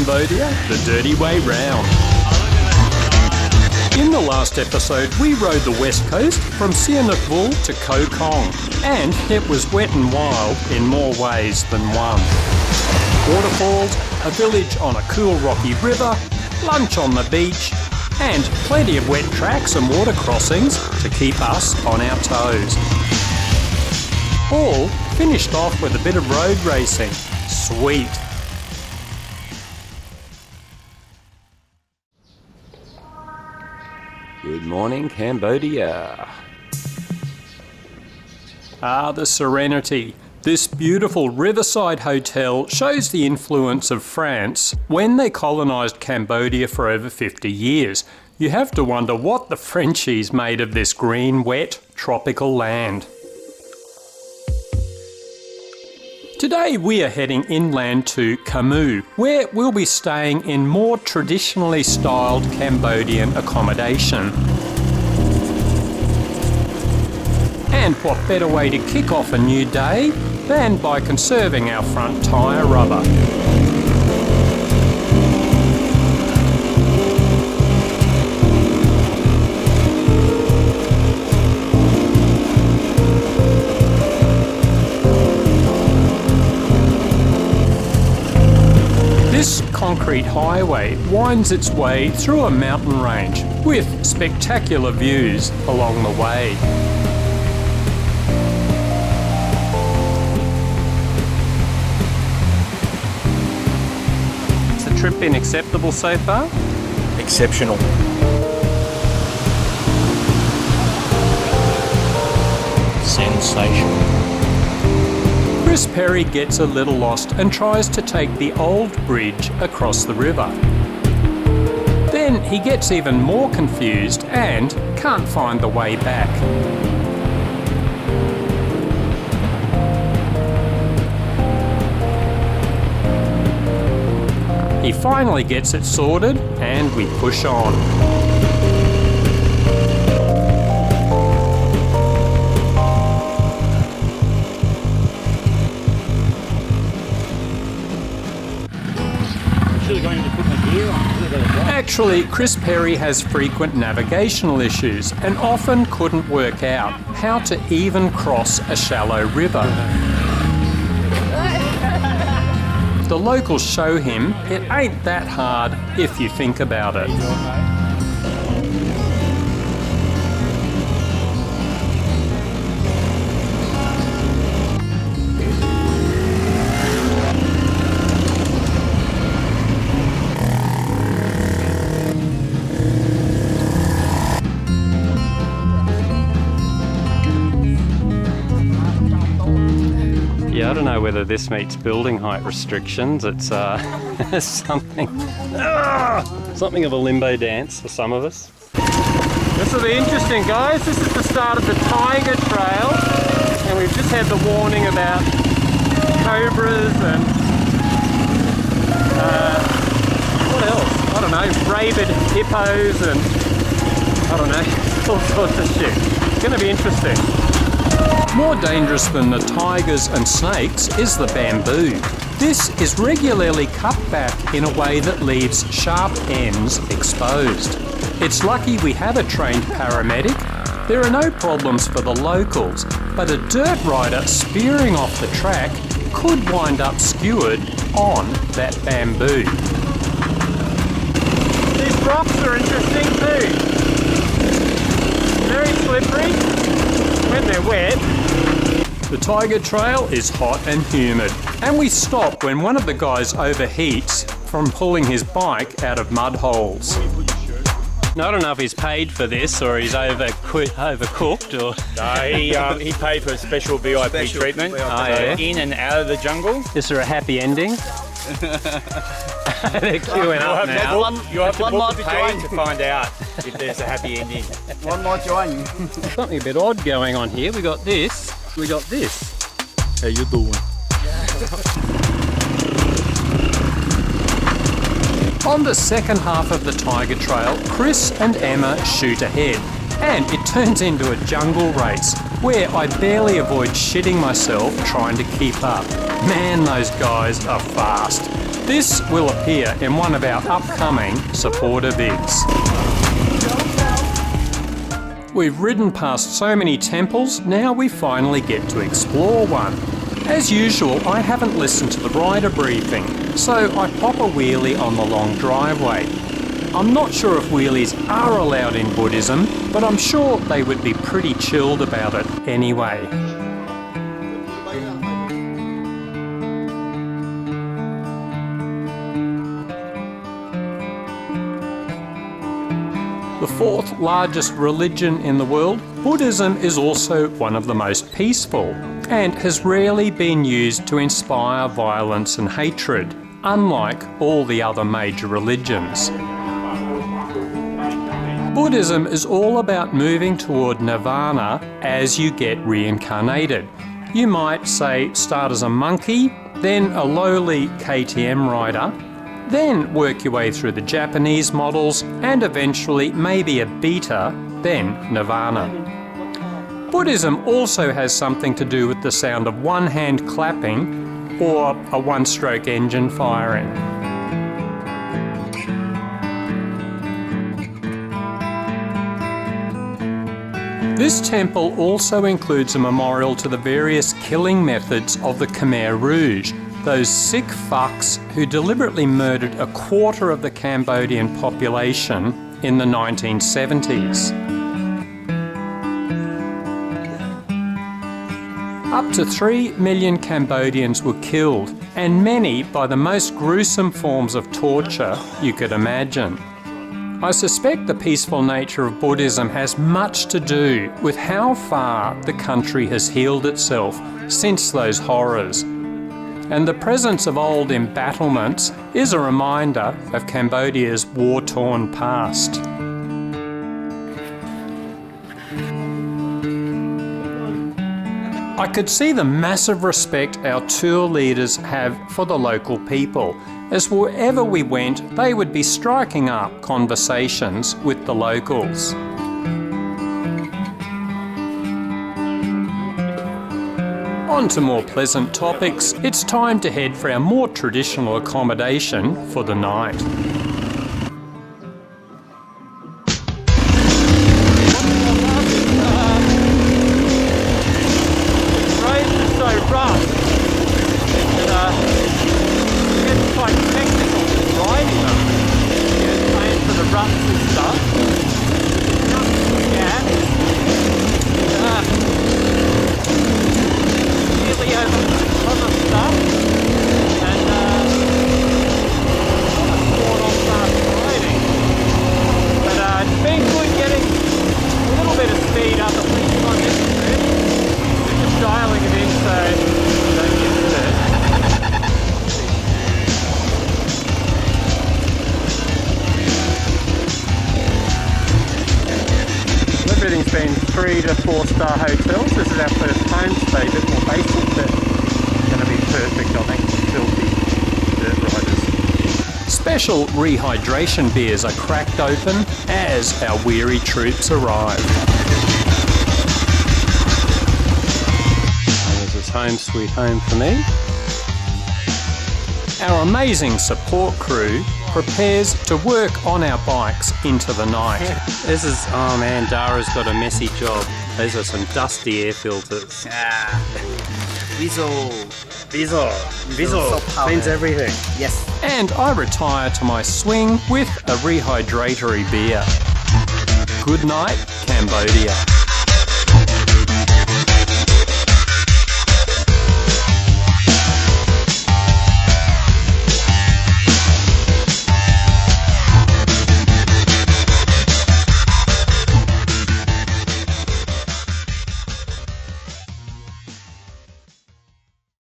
Cambodia the dirty way round. In the last episode, we rode the west coast from Sihanoukville to Koh Kong, and it was wet and wild in more ways than one. Waterfalls, a village on a cool rocky river, lunch on the beach, and plenty of wet tracks and water crossings to keep us on our toes. All finished off with a bit of road racing. Sweet. Good morning, Cambodia. The Serenity. This beautiful riverside hotel shows the influence of France when they colonised Cambodia for over 50 years. You have to wonder what the Frenchies made of this green, wet, tropical land. Today we are heading inland to Camus, where we'll be staying in more traditionally styled Cambodian accommodation. And what better way to kick off a new day than by conserving our front tyre rubber. This concrete highway winds its way through a mountain range with spectacular views along the way. Has the trip been acceptable so far? Exceptional. Sensational. Chris Perry gets a little lost and tries to take the old bridge across the river. Then he gets even more confused and can't find the way back. He finally gets it sorted and we push on. Actually, Chris Perry has frequent navigational issues and often couldn't work out how to even cross a shallow river. The locals show him it ain't that hard if you think about it. Yeah, I don't know whether this meets building height restrictions. It's something of a limbo dance for some of us. This will be interesting, guys. This is the start of the Tiger Trail, and we've just had the warning about cobras and what else? I don't know, rabid hippos and I don't know, all sorts of shit. It's going to be interesting. More dangerous than the tigers and snakes is the bamboo. This is regularly cut back in a way that leaves sharp ends exposed. It's lucky we have a trained paramedic. There are no problems for the locals, but a dirt rider spearing off the track could wind up skewered on that bamboo. These rocks are interesting too. Very slippery when they're wet. The Tiger Trail is hot and humid, and we stop when one of the guys overheats from pulling his bike out of mud holes. Now, I don't know if he's paid for this or he's overcooked or... No, he paid for a special VIP treatment. Yeah. In and out of the jungle. Is there a happy ending? They're queuing up now. You'll have to book the page to find out if there's a happy ending. One more join. Something a bit odd going on here. We got this. How you doing? On the second half of the Tiger Trail, Chris and Emma shoot ahead, and it turns into a jungle race where I barely avoid shitting myself trying to keep up. Man, those guys are fast. This will appear in one of our upcoming supporter vids. We've ridden past so many temples, now we finally get to explore one. As usual, I haven't listened to the rider briefing, so I pop a wheelie on the long driveway. I'm not sure if wheelies are allowed in Buddhism, but I'm sure they would be pretty chilled about it anyway. The fourth largest religion in the world, Buddhism is also one of the most peaceful and has rarely been used to inspire violence and hatred, unlike all the other major religions. Buddhism is all about moving toward nirvana as you get reincarnated. You might, say, start as a monkey, then a lowly KTM rider, then work your way through the Japanese models, and eventually maybe a beta, then nirvana. Buddhism also has something to do with the sound of one hand clapping or a one-stroke engine firing. This temple also includes a memorial to the various killing methods of the Khmer Rouge, those sick fucks who deliberately murdered a quarter of the Cambodian population in the 1970s. Up to 3 million Cambodians were killed, and many by the most gruesome forms of torture you could imagine. I suspect the peaceful nature of Buddhism has much to do with how far the country has healed itself since those horrors. And the presence of old embattlements is a reminder of Cambodia's war-torn past. I could see the massive respect our tour leaders have for the local people, as wherever we went, they would be striking up conversations with the locals. On to more pleasant topics, it's time to head for our more traditional accommodation for the night. Everything's been 3 to 4 star hotels. This is our first homestay, a bit more basic, but going to be perfect, I think, for filthy dirt riders. Special rehydration beers are cracked open as our weary troops arrive. This is home sweet home for me. Our amazing support crew prepares to work on our bikes into the night. This is, oh man, Dara's got a messy job. Those are some dusty air filters. Visual cleans everything. Yes. And I retire to my swing with a rehydratatory beer. Good night, Cambodia.